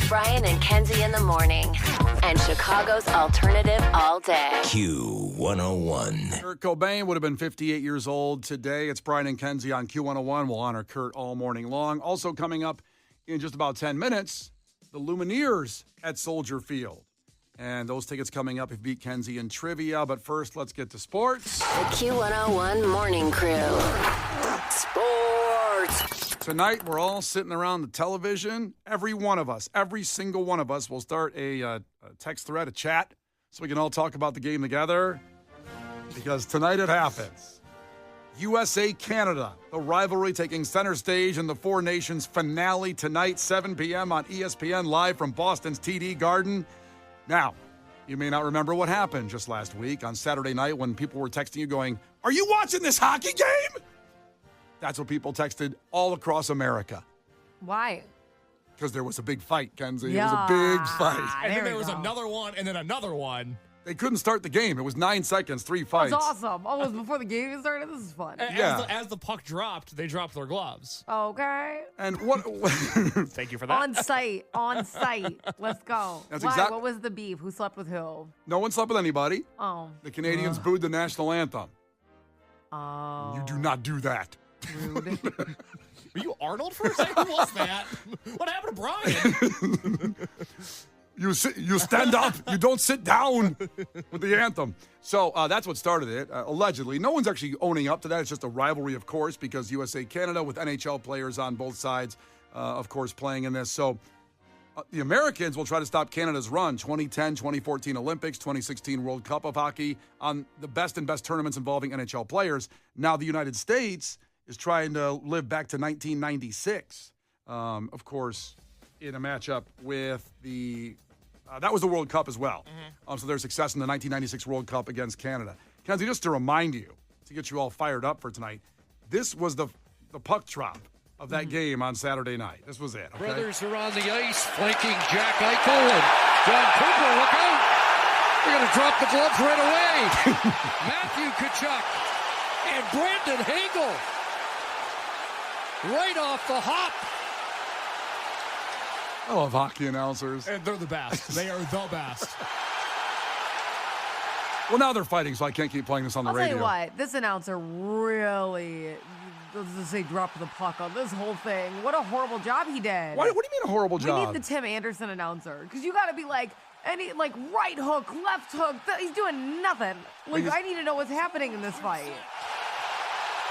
Brian and Kenzie in the morning. And Chicago's alternative all day. Q101. Kurt Cobain would have been 58 years old today. It's Brian and Kenzie on Q101. We'll honor Kurt all morning long. Also coming up in just about 10 minutes, the Lumineers at Soldier Field. And those tickets coming up if you beat Kenzie in trivia. But first, let's get to sports. The Q101 Morning Crew. Sports. Tonight, we're all sitting around the television. Every single one of us will start a text thread, a chat, so we can all talk about the game together. Because tonight it happens. USA-Canada, the rivalry taking center stage in the Four Nations finale tonight, 7 p.m. on ESPN Live from Boston's TD Garden. Now, you may not remember what happened just last week on Saturday night when people were texting you going, "Are you watching this hockey game?" That's what people texted all across America. Why? Because there was a big fight, Kenzie. Yeah. It was a big fight. And then there was another one, and then another one. They couldn't start the game. It was 9 seconds, 3 fights. That's awesome. Oh, it was before the game even started? This is fun. Yeah. As the puck dropped, they dropped their gloves. Okay. And what? Thank you for that. On site. Let's go. That's Why? exact- What was the beef? Who slept with who? No one slept with anybody. Oh. The Canadians booed the national anthem. Oh. You do not do that. Rude. Were you Arnold for a second? Who was that? What happened to Brian? You stand up. You don't sit down with the anthem. So that's what started it, allegedly. No one's actually owning up to that. It's just a rivalry, of course, because USA-Canada with NHL players on both sides, of course, playing in this. So the Americans will try to stop Canada's run, 2010, 2014 Olympics, 2016 World Cup of Hockey, on the best tournaments involving NHL players. Now the United States is trying to live back to 1996, of course, in a matchup with the that was the World Cup as well. So their success in the 1996 World Cup against Canada. Kenzie, just to remind you, to get you all fired up for tonight, this was the puck drop of that game on Saturday night. This was it. Okay? Brothers are on the ice, flanking Jack Eichel and John Cooper. Look out! They're going to drop the gloves right away. Matthew Tkachuk and Brandon Hagel right off the hop. I love hockey announcers. And they're the best. They are the best. Well, now they're fighting, so I can't keep playing this on the I'll radio. tell you what, this announcer really, let's just say, dropped the puck on this whole thing. What a horrible job he did. What do you mean a horrible We job? need the Tim Anderson announcer, because you got to be like, right hook, left hook. He's doing nothing. I need to know what's happening in this fight.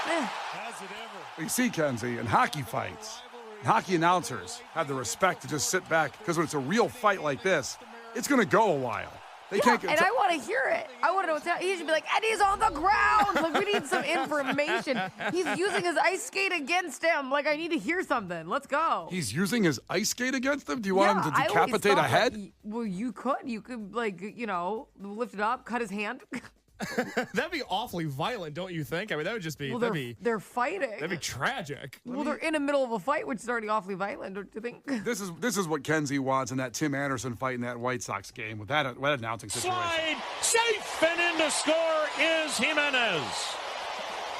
Has it ever? You see, Kenzie, in hockey fights, hockey announcers have the respect to just sit back, because when it's a real fight like this, it's going to go a while. They can't get. And I want to hear it. I want to know what's happening. He should be like, and he's on the ground. We need some information. He's using his ice skate against him. I need to hear something. Let's go. He's using his ice skate against him? Do you want him to I always decapitate a thought, head? Well, you could. You could, lift it up, cut his hand. That'd be awfully violent, don't you think? I mean, that would just be, Well, that'd they're fighting. be tragic. Well, they're in the middle of a fight, which is already awfully violent, don't you think? This is what Kenzie wants in that Tim Anderson fight in that White Sox game with that announcing situation. Slide, safe, and in to score is Jimenez.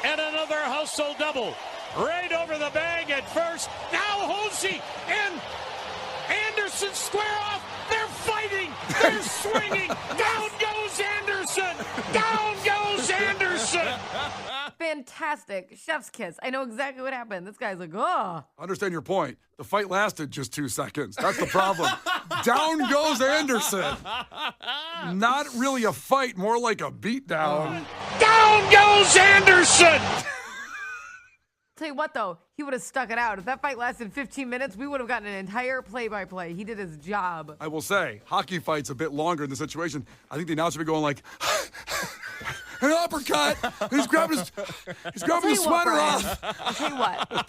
And another hustle double. Right over the bag at first. Now Hosey and Anderson square off. They're fighting. They're swinging. Down goes Anderson. Down goes Anderson. Fantastic. Chef's kiss. I know exactly what happened. This guy's like, oh. I understand your point. The fight lasted just 2 seconds. That's the problem. Down goes Anderson. Not really a fight, more like a beatdown. Down goes Anderson. Tell you what, though, he would have stuck it out. If that fight lasted 15 minutes, we would have gotten an entire play-by-play. He did his job. I will say, hockey fights a bit longer in the situation. I think the announcer would be going like, an uppercut. He's grabbing his sweater off. I'll tell you what.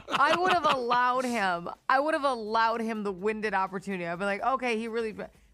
I would have allowed him the winded opportunity. I'd be like, okay, he really...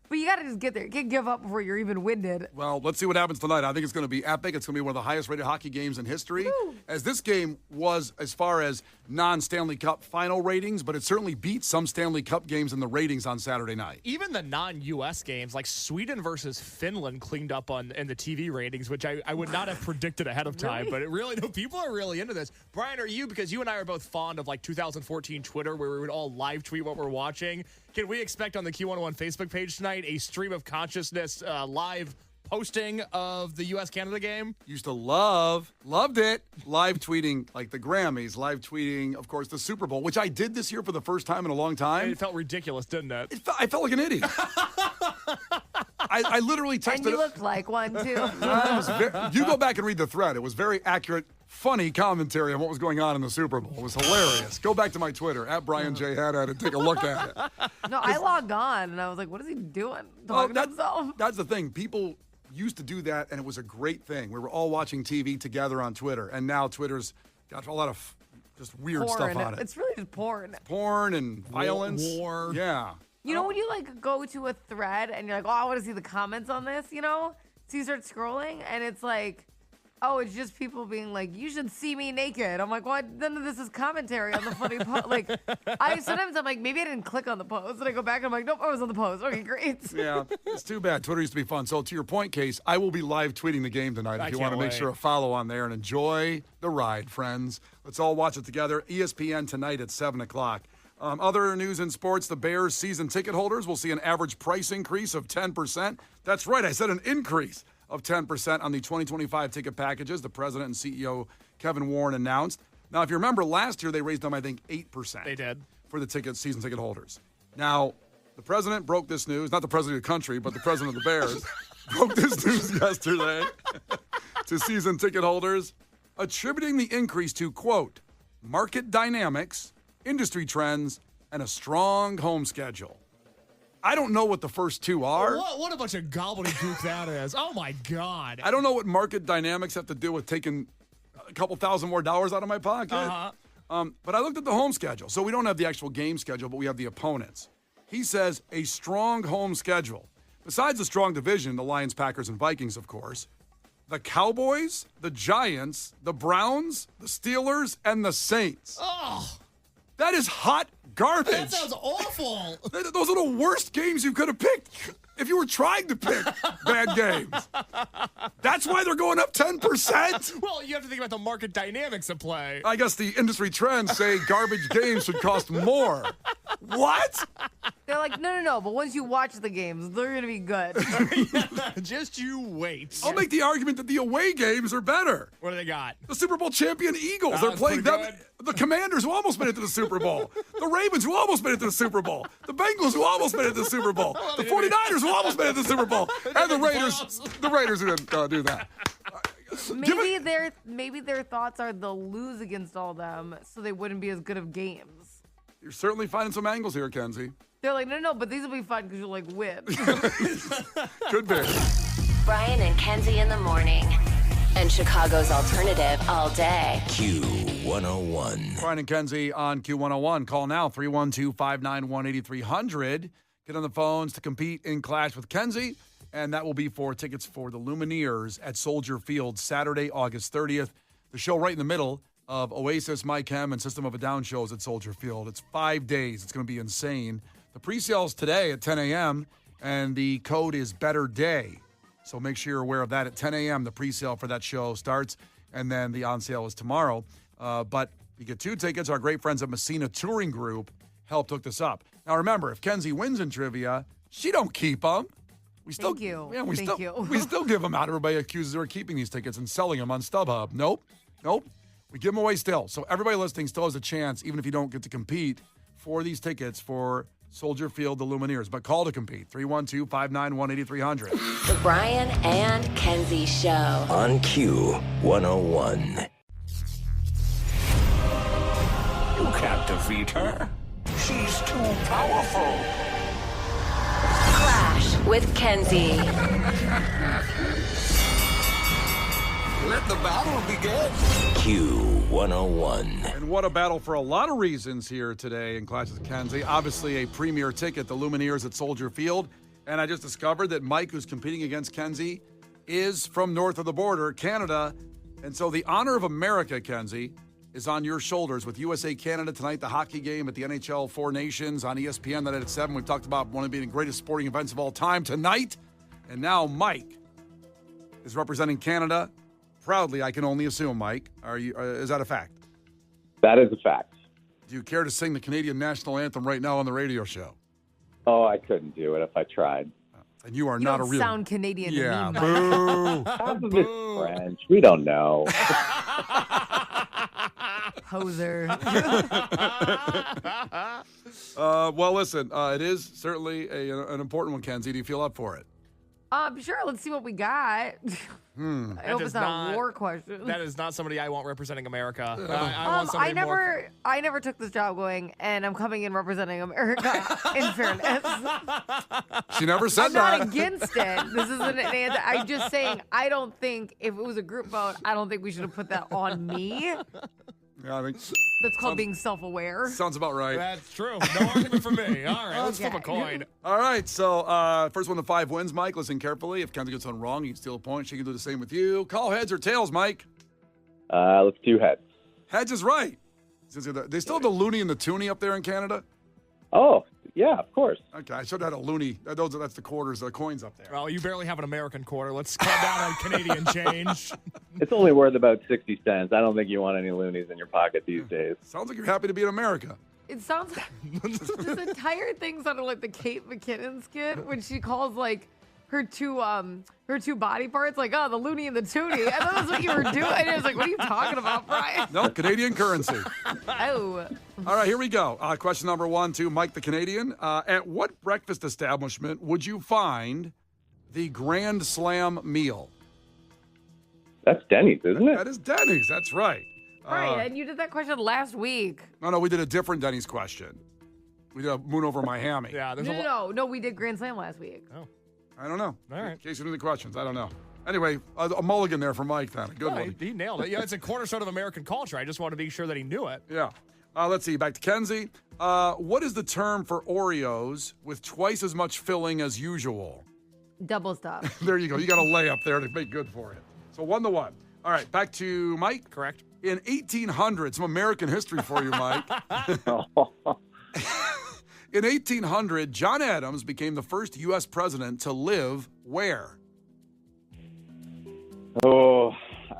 But you got to just get there. You can't give up before you're even winded. Well, let's see what happens tonight. I think it's going to be epic. It's going to be one of the highest-rated hockey games in history. Woo. As this game was as far as non-Stanley Cup final ratings, but it certainly beat some Stanley Cup games in the ratings on Saturday night. Even the non-U.S. games, like Sweden versus Finland, cleaned up in the TV ratings, which I would not have predicted ahead of time. Really? But it really, no, people are really into this. Brian, are you, because you and I are both fond of 2014 Twitter, where we would all live tweet what we're watching. Can we expect on the Q101 Facebook page tonight a stream of consciousness live posting of the U.S.-Canada game? Used to loved it. Live tweeting like the Grammys, live tweeting, of course, the Super Bowl, which I did this year for the first time in a long time. It felt ridiculous, didn't it? I felt like an idiot. I literally texted. And you looked like one, too. You go back and read the thread. It was very accurate, funny commentary on what was going on in the Super Bowl. It was hilarious. Go back to my Twitter, at Brian J. Haddad, and take a look at it. No, I logged on, and I was like, what is he doing? Talking to himself? That's the thing. People used to do that, and it was a great thing. We were all watching TV together on Twitter, and now Twitter's got a lot of just weird stuff on it. It's really just porn. Porn and violence. War. Yeah. You know when you like go to a thread and you're like, oh, I want to see the comments on this, you know? So you start scrolling and it's like, oh, it's just people being like, you should see me naked. I'm like, what? None of this is commentary on the funny post. Like, sometimes I'm like, maybe I didn't click on the post. And I go back and I'm like, nope, I was on the post. Okay, great. Yeah, it's too bad. Twitter used to be fun. So to your point, Case, I will be live tweeting the game tonight. If you want to make sure a follow on there and enjoy the ride, friends. Let's all watch it together. ESPN tonight at 7 o'clock. Other news in sports, the Bears season ticket holders will see an average price increase of 10%. That's right, I said an increase of 10% on the 2025 ticket packages the president and CEO Kevin Warren announced. Now, if you remember, last year they raised them, I think, 8%. They did. For the season ticket holders. Now, the president broke this news, not the president of the country, but the president of the Bears, broke this news yesterday to season ticket holders, attributing the increase to, quote, market dynamics, industry trends, and a strong home schedule. I don't know what the first two are. What a bunch of gobbledygook that is. Oh, my God. I don't know what market dynamics have to do with taking a couple $1,000 more out of my pocket. But I looked at the home schedule. So we don't have the actual game schedule, but we have the opponents. He says a strong home schedule. Besides the strong division, the Lions, Packers, and Vikings, of course, the Cowboys, the Giants, the Browns, the Steelers, and the Saints. Oh. That is hot garbage. That sounds awful. Those are the worst games you could have picked if you were trying to pick bad games. That's why they're going up 10%? Well, you have to think about the market dynamics of play. I guess the industry trends say garbage games should cost more. What? They're like, no, but once you watch the games, they're going to be good. Just you wait. I'll make the argument that the away games are better. What do they got? The Super Bowl champion Eagles. They're playing them. The Commanders, who almost made it to the Super Bowl. The Ravens, who almost made it to the Super Bowl. The Bengals, who almost made it to the Super Bowl. The 49ers, who almost made it to the Super Bowl. And the Raiders who didn't do that. Maybe their thoughts are they'll lose against all them, so they wouldn't be as good of games. You're certainly finding some angles here, Kenzie. They're like, no, but these will be fun because you'll like win. Could be. Brian and Kenzie in the morning. And Chicago's alternative all day. Q101. Brian and Kenzie on Q101. Call now, 312-591-8300. Get on the phones to compete in Clash with Kenzie. And that will be for tickets for the Lumineers at Soldier Field, Saturday, August 30th. The show right in the middle of Oasis, My Chem, and System of a Down shows at Soldier Field. It's 5 days. It's going to be insane. The pre-sale's today at 10 a.m., and the code is Better Day. So make sure you're aware of that. At 10 a.m., the pre-sale for that show starts, and then the on-sale is tomorrow. But you get 2 tickets. Our great friends at Messina Touring Group helped hook this up. Now, remember, if Kenzie wins in trivia, she don't keep them. We still, Thank you. Yeah, we Thank you. We still give them out. Everybody accuses her of keeping these tickets and selling them on StubHub. Nope. We give them away still. So everybody listening still has a chance, even if you don't get to compete, for these tickets for Soldier Field, the Lumineers. But call to compete, 312-591-8300. The Brian and Kenzie Show. On Q101. You can't defeat her. She's too powerful. Clash with Kenzie. Let the battle begin. Q101. And what a battle for a lot of reasons here today in Clash with Kenzie. Obviously, a premier ticket, the Lumineers at Soldier Field. And I just discovered that Mike, who's competing against Kenzie, is from north of the border, Canada. And so the honor of America, Kenzie, is on your shoulders with USA Canada tonight, the hockey game at the NHL Four Nations on ESPN that at 7. We've talked about one of the greatest sporting events of all time tonight. And now Mike is representing Canada proudly, I can only assume, Mike. Is that a fact? That is a fact. Do you care to sing the Canadian national anthem right now on the radio show? Oh, I couldn't do it if I tried. And you are You not don't a real. sound Canadian Yeah, to me. Mike. boo. Half of it's French. We don't know. Poser. Well, listen, it is certainly an important one, Kenzie. Do you feel up for it? Sure. Let's see what we got. I hope it's not a war question. That is not somebody I want representing America. I want somebody I never took this job going, and I'm coming in representing America. In fairness, She never said I'm that. not against it. This isn't an answer. I'm just saying I don't think if it was a group vote, I don't think we should have put that on me. Yeah, I think That's called being self-aware. sounds about right. That's true. No argument for me. All right, let's flip a Okay. coin. All right, so first one to 5 wins, Mike. Listen carefully. If Kenzie gets one wrong, you can steal a point. She can do the same with you. Call heads or tails, Mike. Let's do heads. Heads is right. They still have the loony and the toonie up there in Canada? Oh, yeah, of course. Okay, I should have had a loony. That's the quarters, the coins up there. Well, you barely have an American quarter. Let's calm down on Canadian change. It's only worth about 60 cents. I don't think you want any loonies in your pocket these days. Sounds like you're happy to be in America. It sounds like this entire thing sounded like the Kate McKinnon skit when she calls like her two body parts like, oh, the loony and the toonie. I thought that's what you were doing. And I was like, what are you talking about, Brian? No, Canadian currency. Oh. All right, here we go. Question number 1 to Mike the Canadian. At what breakfast establishment would you find the Grand Slam meal? That's Denny's, isn't it? That is Denny's. That's right. Right, and you did that question last week. No, we did a different Denny's question. We did a Moon over Miami. Yeah, there's a lot. No, we did Grand Slam last week. I don't know. All right. In case you knew the questions, I don't know. Anyway, a mulligan there for Mike then. A good No, one. he nailed it. Yeah, it's a cornerstone of American culture. I just want to be sure that he knew it. Yeah. Let's see. Back to Kenzie. What is the term for Oreos with twice as much filling as usual? Double stuff. There you go. You got a layup there to make good for it. So 1-1. All right. Back to Mike. Correct. In 1800, some American history for you, Mike. In 1800, John Adams became the first U.S. president to live where? Oh,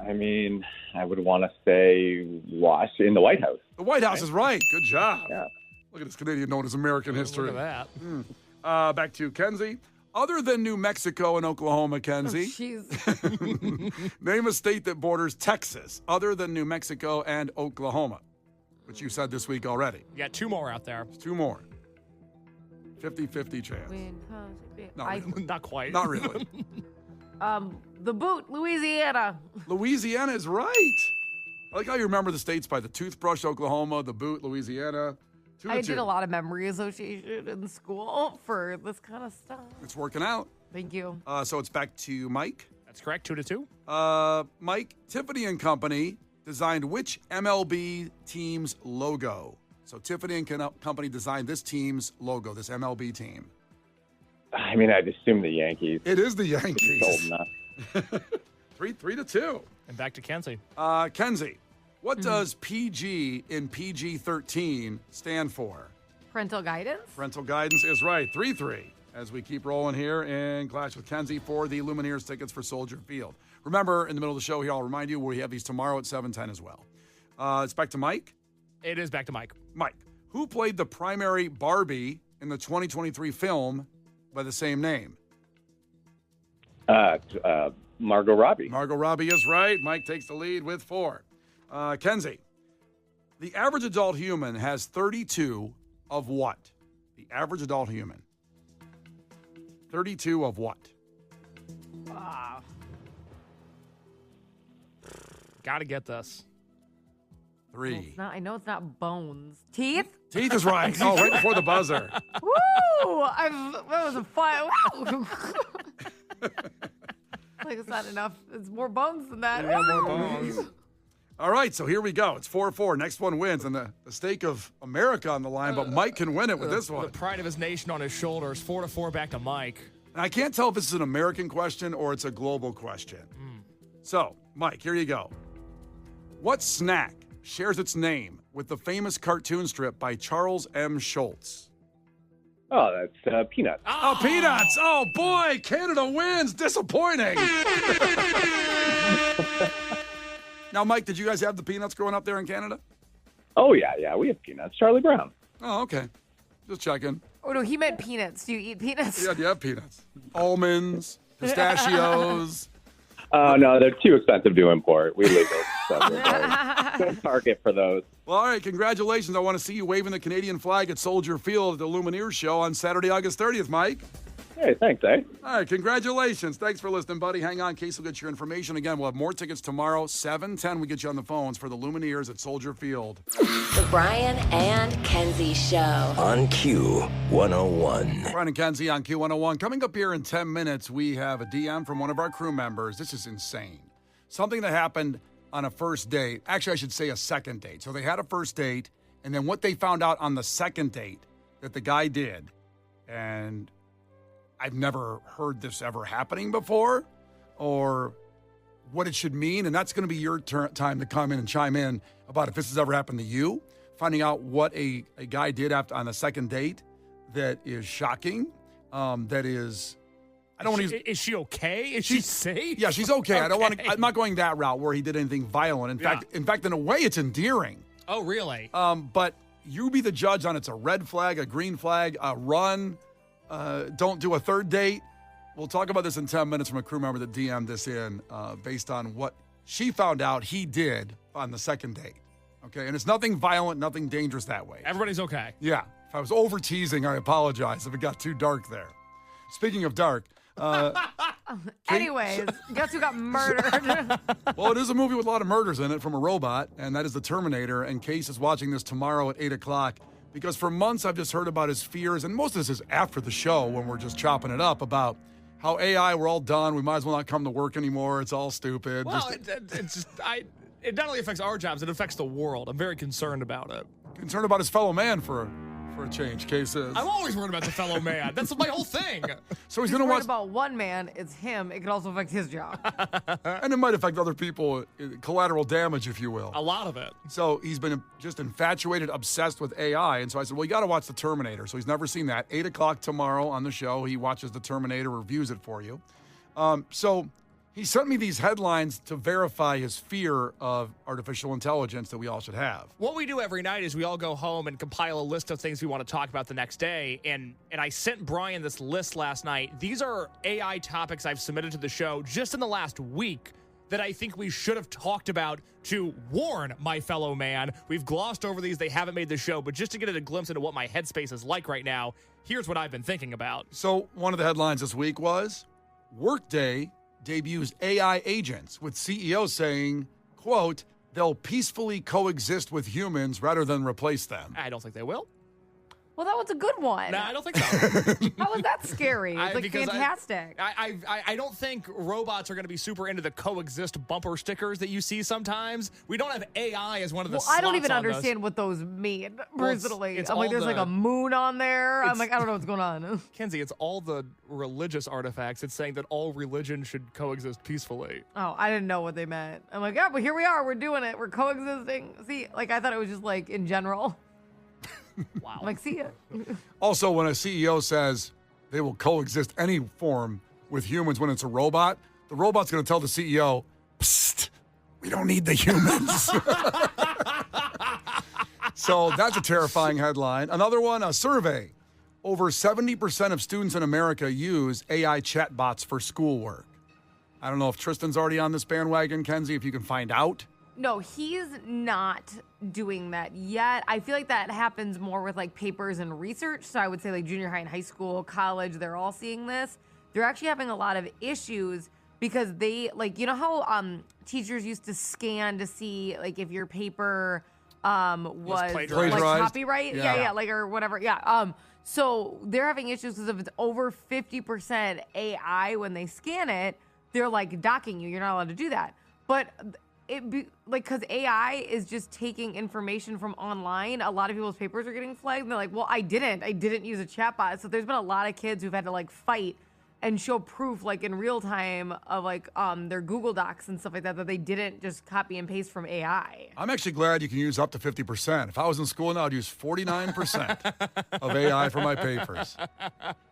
I mean, I would want to say in the White House. The White House is right. Good job. Yeah. Look at this Canadian known as American history. Look at that. Back to Kenzie. Other than New Mexico and Oklahoma, Kenzie, Jeez. name a state that borders Texas other than New Mexico and Oklahoma, which you said this week already. You got 2 more out there. 2 more. 50-50 chance. Not quite. Not really. The boot, Louisiana. Louisiana is right. I like how you remember the states by the toothbrush, Oklahoma, the boot, Louisiana. 2 to I 2. did a lot of memory association in school for this kind of stuff. It's working out. Thank you. So it's back to Mike. That's correct. 2 to 2. Mike, Tiffany and Company designed which MLB team's logo? So Tiffany and Company designed this team's logo, this MLB team. I mean, I'd assume the Yankees. It is the Yankees. Old enough. 3 to 2. And back to Kenzie. Kenzie, what does PG in PG-13 stand for? Parental guidance? Parental guidance is right. 3-3. As we keep rolling here in Clash with Kenzie for the Lumineers tickets for Soldier Field. Remember, in the middle of the show here, I'll remind you, we have these tomorrow at 7:10 as well. It's back to Mike. It is back to Mike. Mike, who played the primary Barbie in the 2023 film by the same name? Margot Robbie. Margot Robbie is right. Mike takes the lead with 4. Kenzie, the average adult human has 32 of what? The average adult human. 32 of what? Got to get this. 3. It's not, I know it's not bones. Teeth? Teeth is right. Oh, right before the buzzer. Woo! That was a fire. Wow. Like it's not enough. It's more bones than that. Yeah, more Woo! bones. All right, so here we go. It's 4-4. Next one wins, and the stake of America on the line, but Mike can win it with this one. The pride of his nation on his shoulders. 4-4 back to Mike. And I can't tell if this is an American question or it's a global question. So, Mike, here you go. What snack shares its name with the famous cartoon strip by Charles M. Schultz? Oh, that's peanuts. Oh, peanuts! Oh, boy, Canada wins. Disappointing. Now, Mike, did you guys have the peanuts growing up there in Canada? Oh, yeah, we have peanuts. Charlie Brown. Oh, okay. Just checking. Oh, no, he meant peanuts. Do you eat peanuts? Yeah, do you have peanuts? Almonds, pistachios. Oh, no, they're too expensive to import. We legal stuff. Go Target for those. Well, all right, congratulations. I want to see you waving the Canadian flag at Soldier Field at the Lumineers show on Saturday, August 30th, Mike. Hey, thanks, eh? All right, congratulations. Thanks for listening, buddy. Hang on, Case will get your information. Again, we'll have more tickets tomorrow. 7:10, we get you on the phones for the Lumineers at Soldier Field. The Brian and Kenzie Show. On Q101. Brian and Kenzie on Q101. Coming up here in 10 minutes, we have a DM from one of our crew members. This is insane. Something that happened on a first date. Actually, I should say a second date. So they had a first date, and then what they found out on the second date that the guy did, and I've never heard this ever happening before, or what it should mean. And that's going to be your time to come in and chime in about if this has ever happened to you. Finding out what a guy did after on the second date that is shocking. That is, I don't want to. Is she okay? Is she safe? Yeah, she's okay. I don't want to. Okay. I'm not going that route where he did anything violent. In fact, in a way, it's endearing. Oh, really? But you be the judge on it's a red flag, a green flag, a run. Don't do a third date. We'll talk about this in 10 minutes from a crew member that DM'd this in based on what she found out he did on the second date. Okay, and it's nothing violent, nothing dangerous that way. Everybody's okay. Yeah, if I was over teasing, I apologize if it got too dark there. Speaking of dark, Anyways, guess who got murdered? well, it is a movie with a lot of murders in it from a robot, and that is The Terminator, and Case is watching this tomorrow at 8 o'clock. Because for months I've just heard about his fears, and most of this is after the show when we're just chopping it up about how AI, we're all done, we might as well not come to work anymore, it's all stupid. Well, it not only affects our jobs, it affects the world. I'm very concerned about it. Concerned about his fellow man for a change, Case is. I'm always worried about the fellow man. That's my whole thing. So he's He's going to worried watch, about one man. It's him. It could also affect his job. and it might affect other people, collateral damage, if you will. A lot of it. So he's been just infatuated, obsessed with AI. And so I said, well, you got to watch The Terminator. So he's never seen that. 8 o'clock tomorrow on the show, he watches The Terminator, reviews it for you. So he sent me these headlines to verify his fear of artificial intelligence that we all should have. What we do every night is we all go home and compile a list of things we want to talk about the next day. And I sent Brian this list last night. These are AI topics I've submitted to the show just in the last week that I think we should have talked about to warn my fellow man. We've glossed over these. They haven't made the show. But just to get a glimpse into what my headspace is like right now, here's what I've been thinking about. So one of the headlines this week was Workday debuts AI agents with CEO saying, quote, they'll peacefully coexist with humans rather than replace them. I don't think they will. Well, that was a good one. No, I don't think so. How was that scary? It's like because fantastic. I don't think robots are going to be super into the coexist bumper stickers that you see sometimes. We don't have AI as one of the Well, I don't even slots on understand what those mean, personally. it's I'm like, all there's like the- a moon on there. I'm like, I don't know what's going on. Kenzie, it's all the religious artifacts. It's saying that all religion should coexist peacefully. Oh, I didn't know what they meant. I'm like, yeah, but here we are. We're doing it. We're coexisting. See, like, I thought it was just like in general. Wow. I'm like, see ya. Also, when a CEO says they will coexist any form with humans when it's a robot, the robot's going to tell the CEO, psst, we don't need the humans. So that's a terrifying headline. Another one, a survey. Over 70% of students in America use AI chatbots for schoolwork. I don't know if Tristan's already on this bandwagon, Kenzie, if you can find out. No, he's not doing that yet. I feel like that happens more with like papers and research. So I would say like junior high and high school, college, they're all seeing this. They're actually having a lot of issues because they like, you know how teachers used to scan to see like if your paper was plagiarized. like copyright? Yeah. Yeah, like or whatever. Yeah. So they're having issues because if it's over 50% AI when they scan it, they're like docking you. You're not allowed to do that. But it be like because AI is just taking information from online. A lot of people's papers are getting flagged. And they're like, well, I didn't use a chatbot. So there's been a lot of kids who've had to like fight and show proof like in real time of like their Google Docs and stuff like that they didn't just copy and paste from AI. I'm actually glad you can use up to 50%. If I was in school now, I'd use 49% of AI for my papers.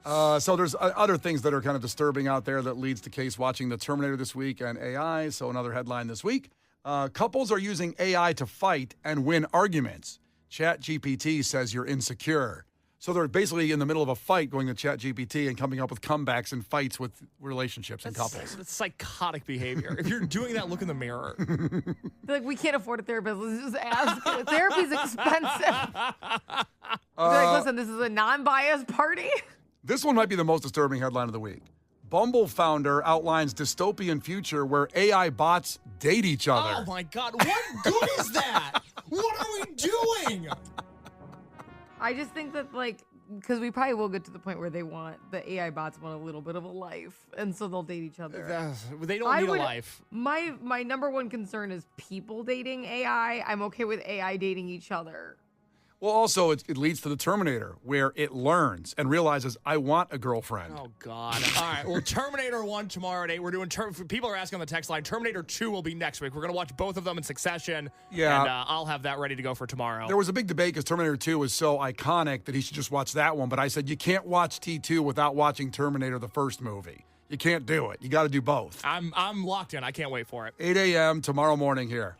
So there's other things that are kind of disturbing out there that leads to Case watching The Terminator this week and AI. So another headline this week. Couples are using AI to fight and win arguments. ChatGPT says you're insecure. So they're basically in the middle of a fight going to ChatGPT and coming up with comebacks and fights with relationships and couples. That's psychotic behavior. If you're doing that, look in the mirror. They're like, we can't afford a therapist. Let's just ask. Therapy's expensive. They're like, listen, this is a non-biased party. This one might be the most disturbing headline of the week. Bumble founder outlines dystopian future where AI bots date each other. Oh my God, what good is that? What are we doing? I just think that, like, because we probably will get to the point where the AI bots want a little bit of a life, and so they'll date each other. They don't need a life. My number one concern is people dating AI. I'm okay with AI dating each other. Well, also, it leads to the Terminator, where it learns and realizes, I want a girlfriend. Oh, God. All right. Well, Terminator 1 tomorrow at 8. We're doing people are asking on the text line. Terminator 2 will be next week. We're going to watch both of them in succession. Yeah. And I'll have that ready to go for tomorrow. There was a big debate because Terminator 2 was so iconic that he should just watch that one. But I said, you can't watch T2 without watching Terminator, the first movie. You can't do it. You got to do both. I'm locked in. I can't wait for it. 8 a.m. tomorrow morning here.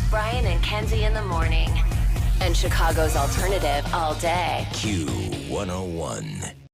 Brian and Kenzie in the morning. And Chicago's alternative all day. Q101.